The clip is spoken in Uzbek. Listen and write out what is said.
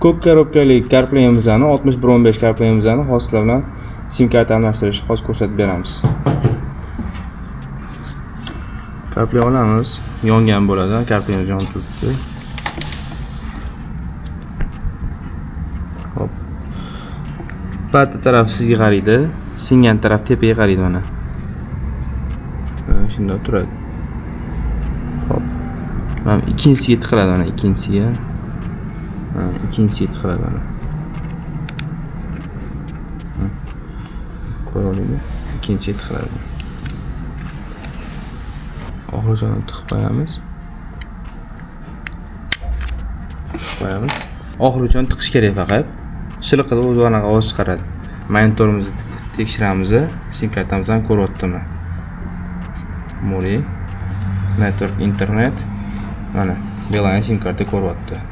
ko'k korobkali CarPlay'imizni 6115 CarPlay'imizni hozirlar bilan sim karta almashtirishni hozir ko'rsatib beramiz. CarPlay olamiz, yongan bo'ladi, CarPlay'imiz yonib turibdi. Hop. Pastki taraf sizga qaraydi, singan taraf tepaga qaraydi mana. Shunday turadi. Hop. Mana ikkinchisiga tiqiladi mana, ikkinchisiga. Ikkinchisiga tiqiladi mana. Ko'rdingizmi? Ikkinchisiga tiqiladi. Oxirgichani tiqib qo'yamiz. Oxirgichani tiqish kerak faqat. Shiliqida o'z o'rniga ovoz chiqaradi. Monitorimizni tekshiramiz. Sim kartamizdan ko'ryaptimi? Mori network internet mana Beeline sim karta ko'ryapti.